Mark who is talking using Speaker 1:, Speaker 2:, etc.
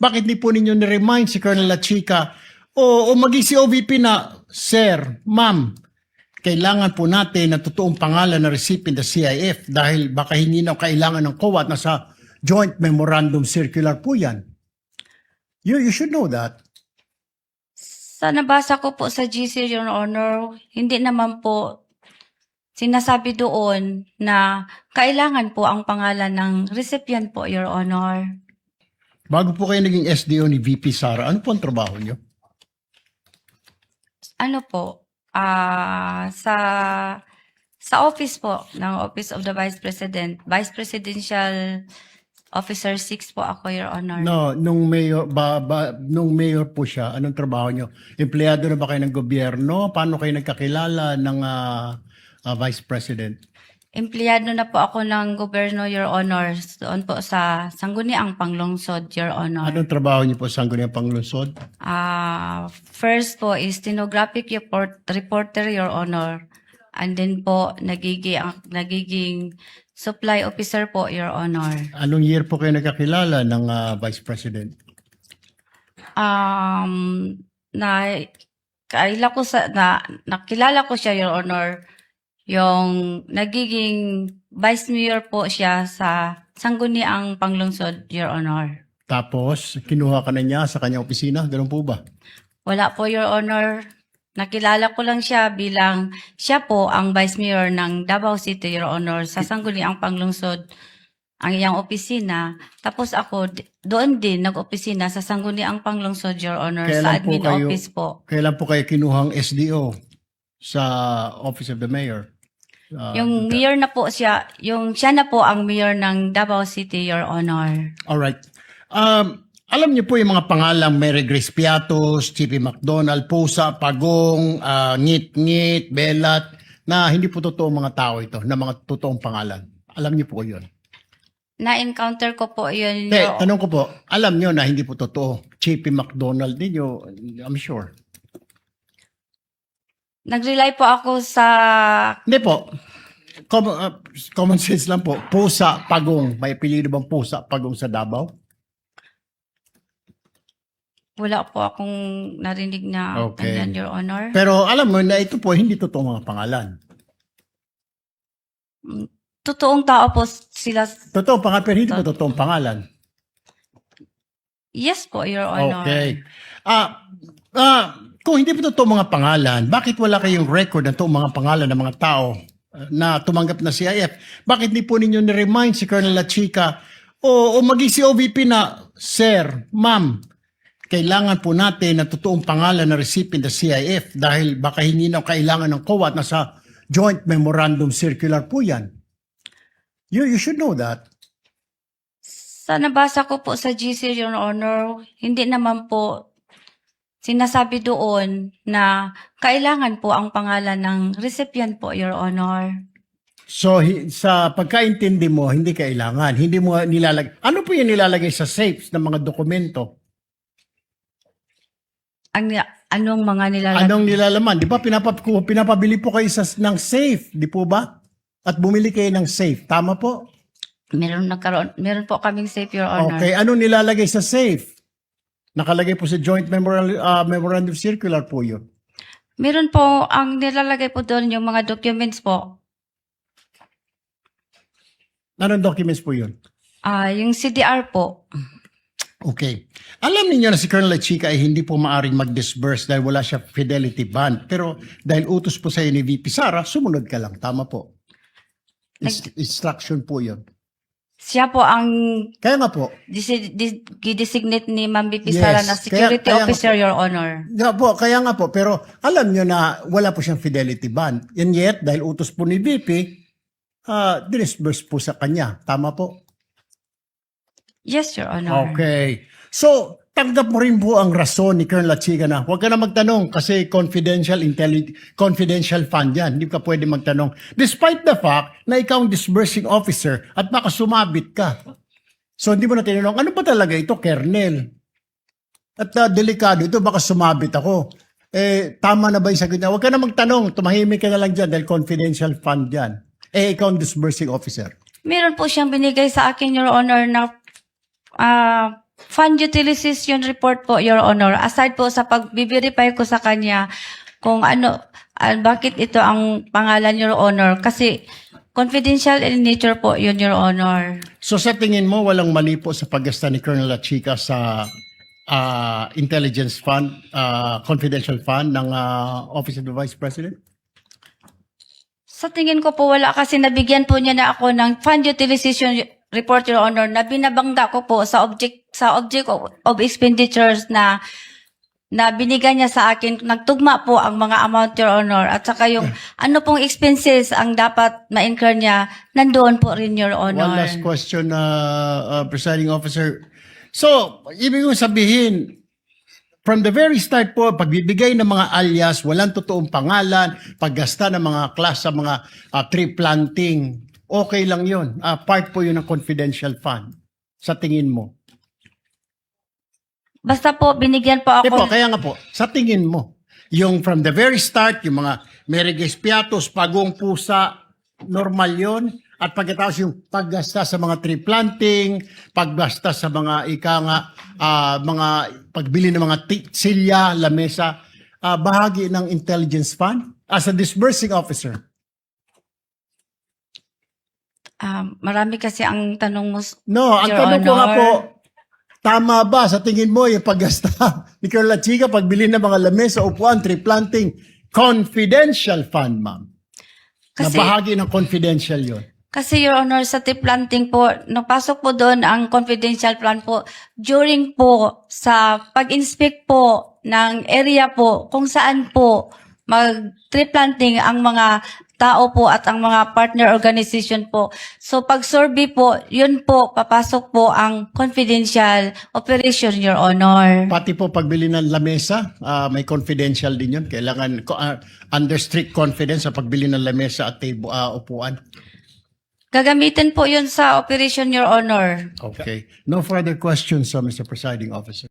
Speaker 1: Bakit di po ninyo ni-remind si Colonel La Chica o maging si OVP na, Sir, Ma'am, kailangan po natin ng totoong pangalan na recipient ng CIF dahil baka hindi na kailangan ng COA at nasa Joint Memorandum Circular po yan. You should know that.
Speaker 2: Sa nabasa ko po sa GC, Your Honor, hindi naman po sinasabi doon na kailangan po ang pangalan ng recipient po, Your Honor.
Speaker 1: Bago po kayo naging SDO ni VP Sara, ano po ang trabaho nyo?
Speaker 2: Ano po, sa office po ng Office of the Vice President, Vice Presidential Officer 6 po ako, Your Honor.
Speaker 1: No, nung mayor po siya, anong trabaho nyo? Empleyado na ba kayo ng gobyerno? Paano kayo nagkakilala ng Vice President?
Speaker 2: Empleyado na po ako ng gobyerno, Your Honor, doon po sa Sangguniang Panglungsod, Your Honor.
Speaker 1: Anong trabaho niyo po sa Sangguniang Panglungsod?
Speaker 2: First po is stenographic reporter, Your Honor. And then po, nagiging supply officer po, Your Honor.
Speaker 1: Anong year po kayo nagkakilala ng Vice President?
Speaker 2: Nakilala ko siya, Your Honor, yung nagiging vice mayor po siya sa Sangguniang Panglungsod, Your Honor.
Speaker 1: Tapos, kinuha ka na niya sa kanyang opisina? Ganun po ba?
Speaker 2: Wala po, Your Honor. Nakilala ko lang siya bilang siya po ang vice mayor ng Davao City, Your Honor, sa Sangguniang Panglungsod, ang iyang opisina. Tapos ako, doon din nag-opisina sa Sangguniang Panglungsod, Your Honor, sa admin office po.
Speaker 1: Kailan po kayo kinuhang SDO sa Office of the Mayor?
Speaker 2: Yung mayor na po siya, siya na po ang mayor ng Davao City, Your Honor.
Speaker 1: Alright. Alam niyo po yung mga pangalang Mary Grace Piatos, Chippy McDonald, Pusa, Pagong, Ngit-Ngit, Belat, na hindi po totoong mga tao ito, na mga totoong pangalan. Alam niyo po yun.
Speaker 2: Na-encounter ko po yun.
Speaker 1: Tanong ko po, alam niyo na hindi po totoo. Chippy McDonald ninyo, I'm sure.
Speaker 2: Nag-rely po ako sa...
Speaker 1: Hindi po. Common sense lang po. Pusa, Pagong. May apelyido bang Pusa, Pagong sa Davao?
Speaker 2: Wala po akong narinig na ganyan, Your Honor.
Speaker 1: Pero alam mo na ito po, hindi totoo mga pangalan.
Speaker 2: Totoong tao po sila.
Speaker 1: Totoo pangalan, pero hindi po totoong pangalan.
Speaker 2: Yes po, Your Honor.
Speaker 1: Okay. Kung hindi po totoo mga pangalan, bakit wala kayong record ng totoong mga pangalan ng mga tao na tumanggap na CIF? Bakit hindi po ninyo ni-remind si Colonel La Chica o maging si OVP na, Sir, Ma'am, kailangan po natin ng totoong pangalan na recipient ng CIF dahil baka hindi na kailangan ng COA at nasa Joint Memorandum Circular po yan. You should know that.
Speaker 2: Sa nabasa ko po sa GC, Your Honor, hindi naman po sinasabi doon na kailangan po ang pangalan ng recipient po, Your Honor.
Speaker 1: So, sa pagkaintindi mo, hindi kailangan. Hindi mo nilalagay. Ano po yung nilalagay sa safes ng mga dokumento?
Speaker 2: Anong mga nilalagay?
Speaker 1: Anong nilalaman? Di ba pinapabili po kayo ng safe, di po ba? At bumili kayo ng safe. Tama po?
Speaker 2: Meron po kaming safe, Your Honor.
Speaker 1: Okay, anong nilalagay sa safe? Nakalagay po sa Joint Memorandum Circular po yun.
Speaker 2: Meron po, ang nilalagay po doon yung mga documents po.
Speaker 1: Anong documents po yun?
Speaker 2: Yung CDR po.
Speaker 1: Okay. Alam niyo na si Colonel La Chica ay hindi po maaring mag-disburse dahil wala siya fidelity bond. Pero dahil utos po sa iyo ni VP Sara, sumunod ka lang. Tama po. Instruction po yun.
Speaker 2: Siya po ang
Speaker 1: Kaya nga po.
Speaker 2: designate ni Ma'am VP Sara na security
Speaker 1: kaya
Speaker 2: officer,
Speaker 1: nga
Speaker 2: Your Honor.
Speaker 1: Kaya nga po. Pero alam niyo na wala po siyang fidelity bond. And yet, dahil utos po ni VP, dinisburse po sa kanya. Tama po?
Speaker 2: Yes, Your Honor.
Speaker 1: Okay. So, tanggap mo rin po ang rason ni Colonel La Chica na huwag ka na magtanong kasi confidential fund yan. Hindi ka pwede magtanong. Despite the fact na ikaw ang disbursing officer at baka sumabit ka. So, hindi mo na tinanong, ano ba talaga ito, Colonel? At delikado ito, baka sumabit ako. Tama na ba yung sagot niya? Huwag ka na magtanong, tumahimik ka na lang dyan dahil confidential fund yan. Ikaw ang disbursing officer.
Speaker 2: Meron po siyang binigay sa akin, Your Honor, na fund utilization report po, Your Honor. Aside po sa pag-verify ko sa kanya kung bakit ito ang pangalan, Your Honor. Kasi confidential in nature po yun, Your Honor.
Speaker 1: So sa tingin mo, walang mali po sa paggasta ni Colonel Lachica sa intelligence fund, confidential fund ng Office of the Vice President?
Speaker 2: Sa tingin ko po wala kasi nabigyan po niya na ako ng fund utilization report, Your Honor, na binabangga ko po sa object of expenditures na binigay niya sa akin. Nagtugma po ang mga amount, Your Honor, at saka yung ano pong expenses ang dapat ma-incur niya, nandoon po rin, Your Honor.
Speaker 1: One last question, Presiding Officer. So, ibig kong sabihin, from the very start po, pagbibigay ng mga alias, walang totoong pangalan, paggasta ng mga class sa mga tree planting, okay lang yun. Part po yun ng confidential fund. Sa tingin mo?
Speaker 2: Basta po, binigyan po
Speaker 1: Di po,
Speaker 2: ako.
Speaker 1: kaya nga po, sa tingin mo, yung from the very start, yung mga Mereges Piatos, Pagong Pusa, normal yun. At pagkatapos yung paggasta sa mga tree planting, paggasta sa mga mga pagbili ng mga silya, lamesa, bahagi ng intelligence fund as a disbursing officer.
Speaker 2: Marami kasi ang tanong mo,
Speaker 1: No, ang
Speaker 2: Your
Speaker 1: tanong ko nga
Speaker 2: Honor.
Speaker 1: po, tama ba sa tingin mo yung paggasta ni Colonel Lachica, pagbili ng mga lamesa, upuan, tree planting, confidential fund, ma'am? Na
Speaker 2: Kasi-
Speaker 1: bahagi ng confidential yun.
Speaker 2: Kasi, Your Honor, sa tree planting po, napasok po doon ang confidential plan po during po sa pag-inspect po ng area po kung saan po mag-tree planting ang mga tao po at ang mga partner organization po. So, pag-survey po, yun po, papasok po ang confidential operation, Your Honor.
Speaker 1: Pati po pagbili ng lamesa, may confidential din yun. Kailangan under strict confidence sa pagbili ng lamesa at upuan.
Speaker 2: Gagamitin po yun sa operation, Your Honor.
Speaker 1: Okay. No further questions, Mr. Presiding Officer.